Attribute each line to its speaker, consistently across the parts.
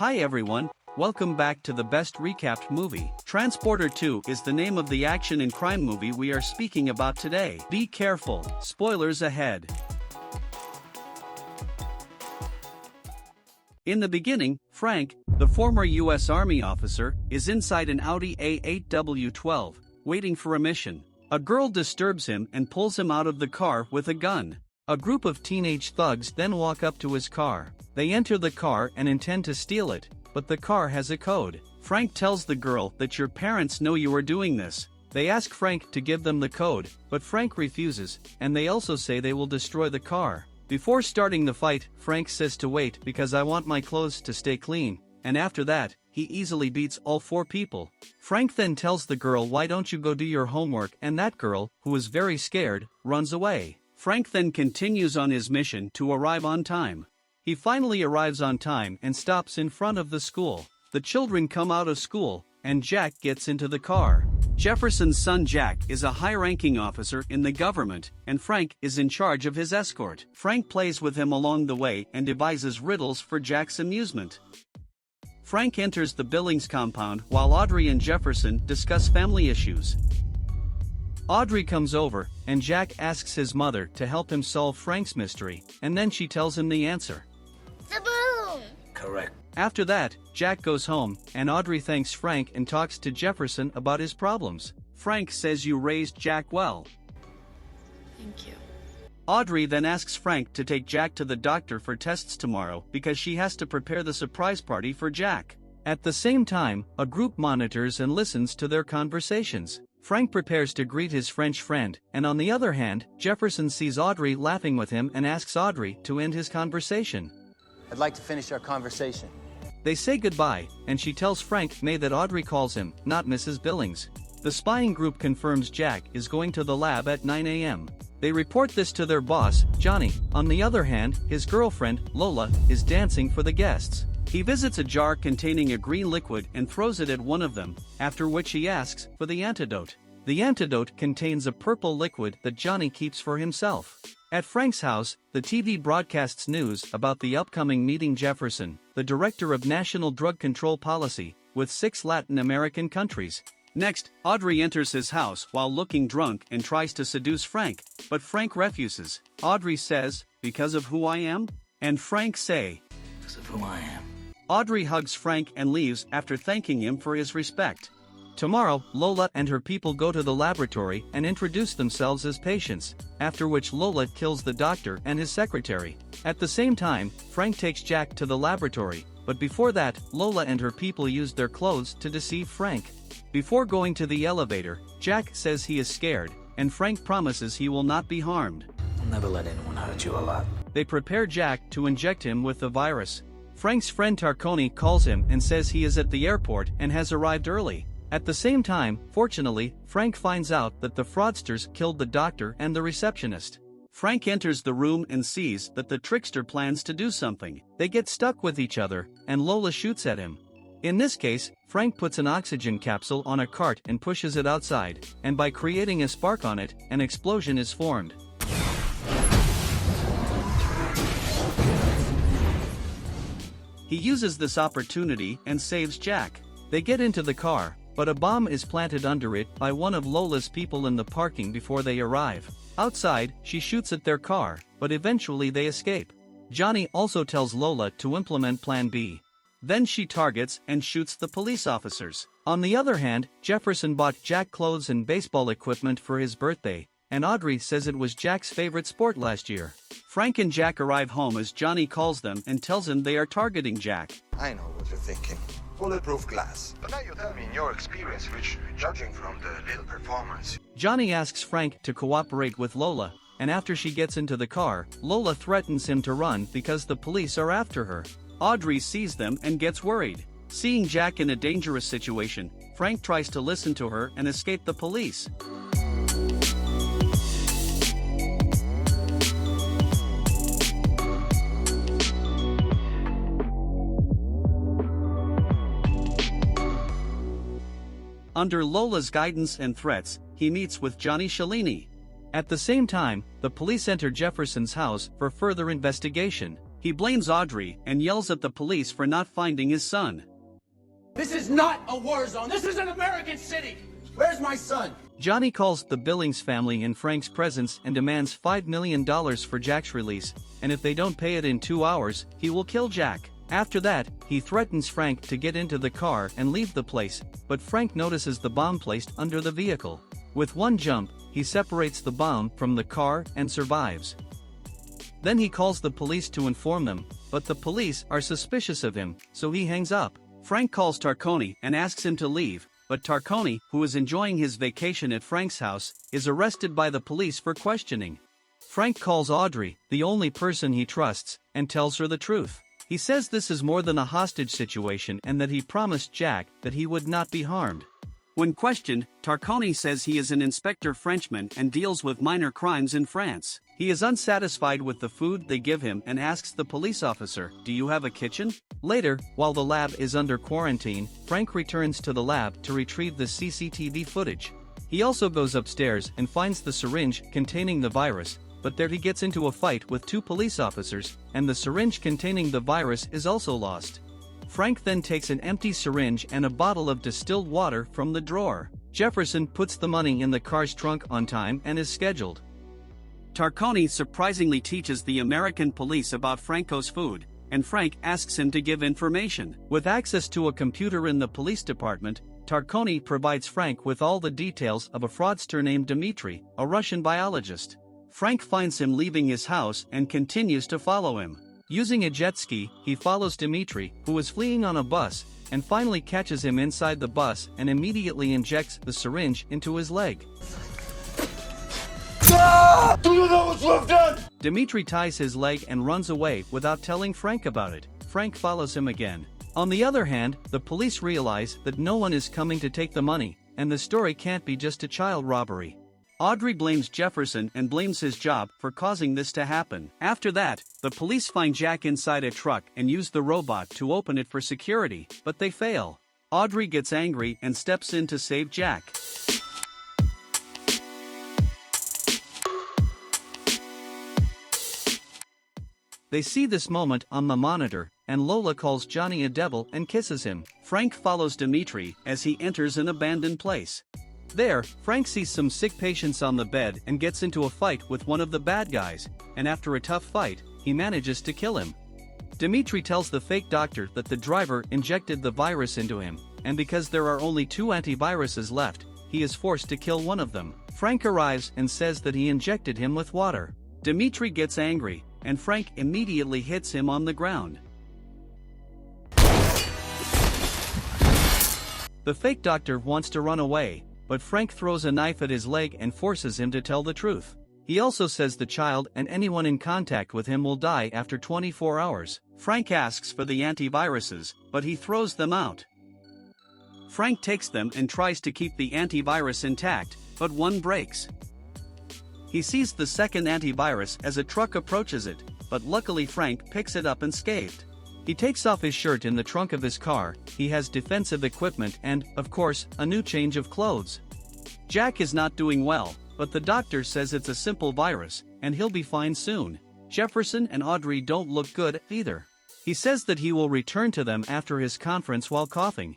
Speaker 1: Hi everyone, welcome back to the best recapped movie. Transporter 2 is the name of the action and crime movie we are speaking about today. Be careful, spoilers ahead. In the beginning, Frank, the former US Army officer, is inside an Audi A8W12, waiting for a mission. A girl disturbs him and pulls him out of the car with a gun. A group of teenage thugs then walk up to his car. They enter the car and intend to steal it, but the car has a code. Frank tells the girl that your parents know you are doing this. They ask Frank to give them the code, but Frank refuses, and they also say they will destroy the car. Before starting the fight, Frank says to wait because I want my clothes to stay clean, and after that, he easily beats all four people. Frank then tells the girl, why don't you go do your homework, and that girl, who is very scared, runs away. Frank then continues on his mission to arrive on time. He finally arrives on time and stops in front of the school. The children come out of school, and Jack gets into the car. Jefferson's son Jack is a high-ranking officer in the government, and Frank is in charge of his escort. Frank plays with him along the way and devises riddles for Jack's amusement. Frank enters the Billings compound while Audrey and Jefferson discuss family issues. Audrey comes over, and Jack asks his mother to help him solve Frank's mystery, and then she tells him the answer.
Speaker 2: The balloon!
Speaker 3: Correct.
Speaker 1: After that, Jack goes home, and Audrey thanks Frank and talks to Jefferson about his problems. Frank says you raised Jack well.
Speaker 2: Thank you.
Speaker 1: Audrey then asks Frank to take Jack to the doctor for tests tomorrow because she has to prepare the surprise party for Jack. At the same time, a group monitors and listens to their conversations. Frank prepares to greet his French friend, and on the other hand, Jefferson sees Audrey laughing with him and asks Audrey to end his conversation.
Speaker 3: I'd like to finish our conversation.
Speaker 1: They say goodbye, and she tells Frank May that Audrey calls him, not Mrs. Billings. The spying group confirms Jack is going to the lab at 9 a.m. They report this to their boss, Johnny. On the other hand, his girlfriend, Lola, is dancing for the guests. He visits a jar containing a green liquid and throws it at one of them, after which he asks for the antidote. The antidote contains a purple liquid that Johnny keeps for himself. At Frank's house, the TV broadcasts news about the upcoming meeting Jefferson, the director of National Drug Control Policy, with 6 Latin American countries. Next, Audrey enters his house while looking drunk and tries to seduce Frank, but Frank refuses. Audrey says, because of who I am? And Frank say,
Speaker 3: Because of who I am.
Speaker 1: Audrey hugs Frank and leaves after thanking him for his respect. Tomorrow, Lola and her people go to the laboratory and introduce themselves as patients, after which Lola kills the doctor and his secretary. At the same time, Frank takes Jack to the laboratory, but before that, Lola and her people use their clothes to deceive Frank. Before going to the elevator, Jack says he is scared, and Frank promises he will not be harmed.
Speaker 3: I'll never let anyone hurt you a lot.
Speaker 1: They prepare Jack to inject him with the virus. Frank's friend Tarconi calls him and says he is at the airport and has arrived early. At the same time, fortunately, Frank finds out that the fraudsters killed the doctor and the receptionist. Frank enters the room and sees that the trickster plans to do something. They get stuck with each other, and Lola shoots at him. In this case, Frank puts an oxygen capsule on a cart and pushes it outside, and by creating a spark on it, an explosion is formed. He uses this opportunity and saves Jack. They get into the car, but a bomb is planted under it by one of Lola's people in the parking before they arrive. Outside, she shoots at their car, but eventually they escape. Johnny also tells Lola to implement Plan B. Then she targets and shoots the police officers. On the other hand, Jefferson bought Jack clothes and baseball equipment for his birthday, and Audrey says it was Jack's favorite sport last year. Frank and Jack arrive home as Johnny calls them and tells him they are targeting Jack.
Speaker 4: I know what you're thinking. Bulletproof glass. But now you tell me in your experience, which, judging from the little performance...
Speaker 1: Johnny asks Frank to cooperate with Lola, and after she gets into the car, Lola threatens him to run because the police are after her. Audrey sees them and gets worried. Seeing Jack in a dangerous situation, Frank tries to listen to her and escape the police. Under Lola's guidance and threats, he meets with Johnny Shalini. At the same time, the police enter Jefferson's house for further investigation. He blames Audrey and yells at the police for not finding his son.
Speaker 5: This is not a war zone. This is an American city. Where's my son?
Speaker 1: Johnny calls the Billings family in Frank's presence and demands $5 million for Jack's release, and if they don't pay it in 2 hours, he will kill Jack. After that, he threatens Frank to get into the car and leave the place, but Frank notices the bomb placed under the vehicle. With one jump, he separates the bomb from the car and survives. Then he calls the police to inform them, but the police are suspicious of him, so he hangs up. Frank calls Tarcone and asks him to leave, but Tarcone, who is enjoying his vacation at Frank's house, is arrested by the police for questioning. Frank calls Audrey, the only person he trusts, and tells her the truth. He says this is more than a hostage situation and that he promised Jack that he would not be harmed. When questioned, Tarcone says he is an inspector Frenchman and deals with minor crimes in France. He is unsatisfied with the food they give him and asks the police officer, "Do you have a kitchen?" Later, while the lab is under quarantine, Frank returns to the lab to retrieve the CCTV footage. He also goes upstairs and finds the syringe containing the virus, but there he gets into a fight with 2 police officers, and the syringe containing the virus is also lost. Frank then takes an empty syringe and a bottle of distilled water from the drawer. Jefferson puts the money in the car's trunk on time and is scheduled. Tarcone surprisingly teaches the American police about Franco's food, and Frank asks him to give information. With access to a computer in the police department, Tarcone provides Frank with all the details of a fraudster named Dmitri, a Russian biologist. Frank finds him leaving his house and continues to follow him. Using a jet ski, he follows Dmitri, who is fleeing on a bus, and finally catches him inside the bus and immediately injects the syringe into his leg.
Speaker 5: Do you know what you have done?
Speaker 1: Dmitri ties his leg and runs away without telling Frank about it. Frank follows him again. On the other hand, the police realize that no one is coming to take the money, and the story can't be just a child robbery. Audrey blames Jefferson and blames his job for causing this to happen. After that, the police find Jack inside a truck and use the robot to open it for security, but they fail. Audrey gets angry and steps in to save Jack. They see this moment on the monitor, and Lola calls Johnny a devil and kisses him. Frank follows Dmitri as he enters an abandoned place. There, Frank sees some sick patients on the bed and gets into a fight with one of the bad guys, and after a tough fight, he manages to kill him. Dmitri tells the fake doctor that the driver injected the virus into him, and because there are only 2 antiviruses left, he is forced to kill one of them. Frank arrives and says that he injected him with water. Dmitri gets angry, and Frank immediately hits him on the ground. The fake doctor wants to run away, but Frank throws a knife at his leg and forces him to tell the truth. He also says the child and anyone in contact with him will die after 24 hours. Frank asks for the antiviruses, but he throws them out. Frank takes them and tries to keep the antivirus intact, but one breaks. He sees the second antivirus as a truck approaches it, but luckily Frank picks it up unscathed. He takes off his shirt in the trunk of his car, he has defensive equipment and, of course, a new change of clothes. Jack is not doing well, but the doctor says it's a simple virus, and he'll be fine soon. Jefferson and Audrey don't look good either. He says that he will return to them after his conference while coughing.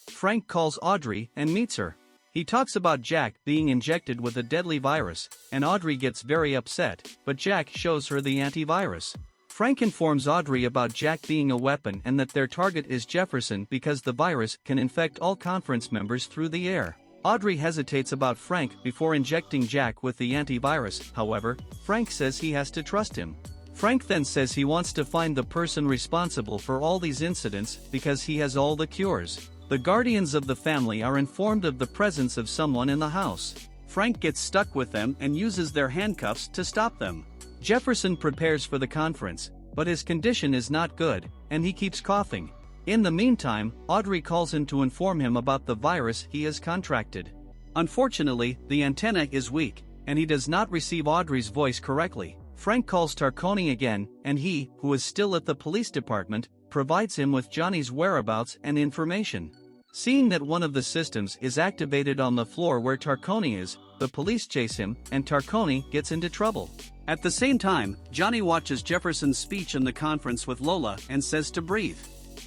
Speaker 1: Frank calls Audrey and meets her. He talks about Jack being injected with a deadly virus, and Audrey gets very upset, but Jack shows her the antivirus. Frank informs Audrey about Jack being a weapon and that their target is Jefferson because the virus can infect all conference members through the air. Audrey hesitates about Frank before injecting Jack with the antivirus, however, Frank says he has to trust him. Frank then says he wants to find the person responsible for all these incidents because he has all the cures. The guardians of the family are informed of the presence of someone in the house. Frank gets stuck with them and uses their handcuffs to stop them. Jefferson prepares for the conference, but his condition is not good, and he keeps coughing. In the meantime, Audrey calls him to inform him about the virus he has contracted. Unfortunately, the antenna is weak, and he does not receive Audrey's voice correctly. Frank calls Tarcone again, and he, who is still at the police department, provides him with Johnny's whereabouts and information. Seeing that one of the systems is activated on the floor where Tarcone is, the police chase him, and Tarcone gets into trouble. At the same time, Johnny watches Jefferson's speech in the conference with Lola and says to breathe.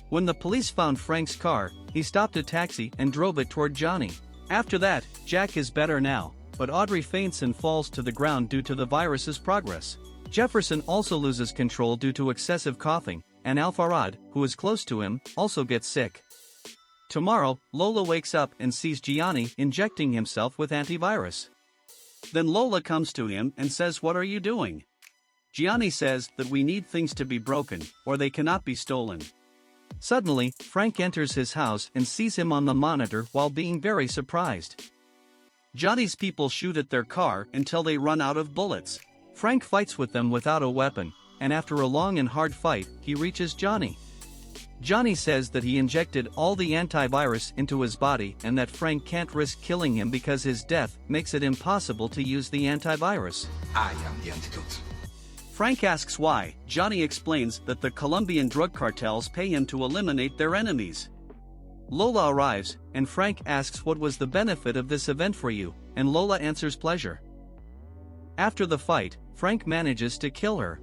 Speaker 1: When the police found Frank's car, he stopped a taxi and drove it toward Johnny. After that, Jack is better now, but Audrey faints and falls to the ground due to the virus's progress. Jefferson also loses control due to excessive coughing, and Alfarad, who is close to him, also gets sick. Tomorrow, Lola wakes up and sees Gianni injecting himself with antivirus. Then Lola comes to him and says, "What are you doing?" Gianni says that we need things to be broken, or they cannot be stolen. Suddenly, Frank enters his house and sees him on the monitor while being very surprised. Johnny's people shoot at their car until they run out of bullets. Frank fights with them without a weapon, and after a long and hard fight, he reaches Johnny. Johnny says that he injected all the antivirus into his body and that Frank can't risk killing him because his death makes it impossible to use the antivirus.
Speaker 4: I am the antidote.
Speaker 1: Frank asks why. Johnny explains that the Colombian drug cartels pay him to eliminate their enemies. Lola arrives, and Frank asks what was the benefit of this event for you, and Lola answers pleasure. After the fight, Frank manages to kill her.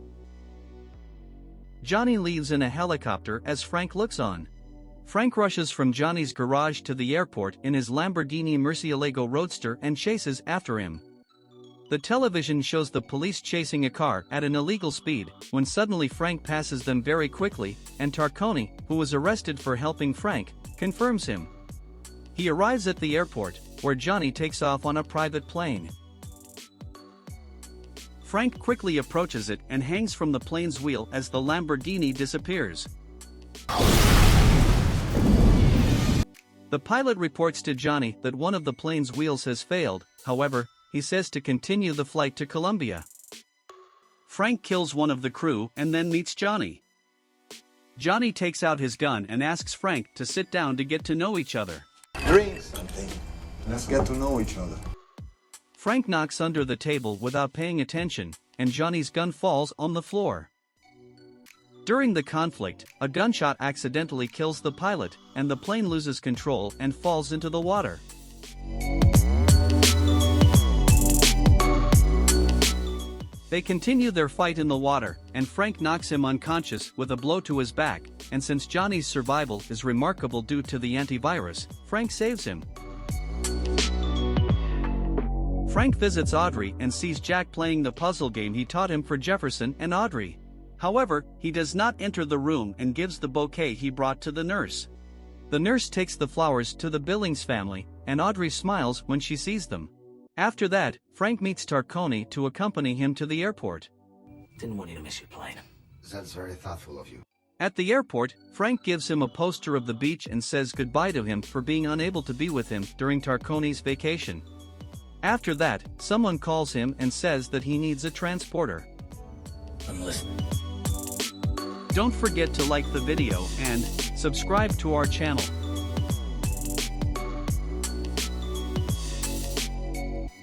Speaker 1: Johnny leaves in a helicopter as Frank looks on. Frank rushes from Johnny's garage to the airport in his Lamborghini Murcielago Roadster and chases after him. The television shows the police chasing a car at an illegal speed, when suddenly Frank passes them very quickly, and Tarconi, who was arrested for helping Frank, confirms him. He arrives at the airport, where Johnny takes off on a private plane. Frank quickly approaches it and hangs from the plane's wheel as the Lamborghini disappears. The pilot reports to Johnny that one of the plane's wheels has failed. However, he says to continue the flight to Colombia. Frank kills one of the crew and then meets Johnny. Johnny takes out his gun and asks Frank to sit down to get to know each other.
Speaker 4: Drink something. Let's get to know each other.
Speaker 1: Frank knocks under the table without paying attention, and Johnny's gun falls on the floor. During the conflict, a gunshot accidentally kills the pilot, and the plane loses control and falls into the water. They continue their fight in the water, and Frank knocks him unconscious with a blow to his back, and since Johnny's survival is remarkable due to the antivirus, Frank saves him. Frank visits Audrey and sees Jack playing the puzzle game he taught him for Jefferson and Audrey. However, he does not enter the room and gives the bouquet he brought to the nurse. The nurse takes the flowers to the Billings family, and Audrey smiles when she sees them. After that, Frank meets Tarconi to accompany him to the airport.
Speaker 3: Didn't want you to miss your plane.
Speaker 4: That's very thoughtful of you.
Speaker 1: At the airport, Frank gives him a poster of the beach and says goodbye to him for being unable to be with him during Tarconi's vacation. After that, someone calls him and says that he needs a transporter.
Speaker 3: I'm listening.
Speaker 1: Don't forget to like the video and subscribe to our channel.